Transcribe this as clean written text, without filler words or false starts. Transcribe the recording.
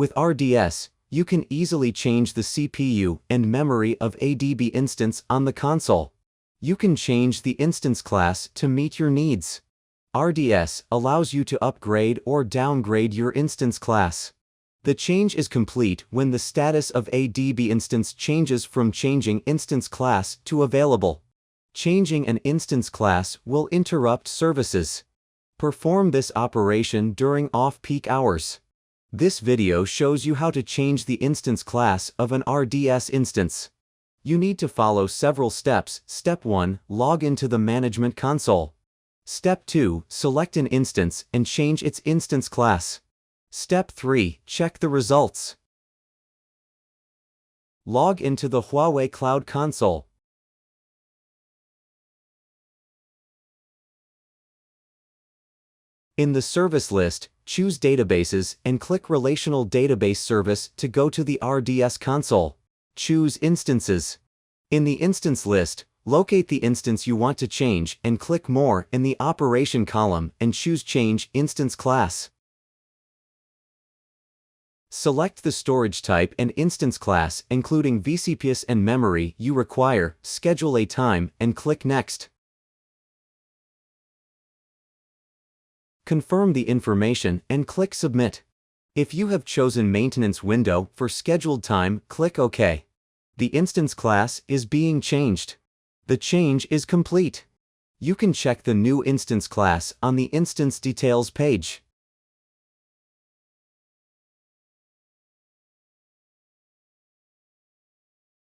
With RDS, you can easily change the CPU and memory of a DB instance on the console. You can change the instance class to meet your needs. RDS allows you to upgrade or downgrade your instance class. The change is complete when the status of a DB instance changes from changing instance class to available. Changing an instance class will interrupt services. Perform this operation during off-peak hours. This video shows you how to change the instance class of an RDS instance. You need to follow several steps. Step 1. Log into the Management Console. Step 2. Select an instance and change its instance class. Step 3. Check the results. Log into the Huawei Cloud Console. In the service list, choose Databases and click Relational Database Service to go to the RDS console. Choose Instances. In the instance list, locate the instance you want to change and click More in the Operation column and choose Change Instance Class. Select the storage type and instance class, including vCPUs and memory you require, schedule a time, and click Next. Confirm the information and click Submit. If you have chosen Maintenance window for scheduled time, click OK. The instance class is being changed. The change is complete. You can check the new instance class on the Instance Details page.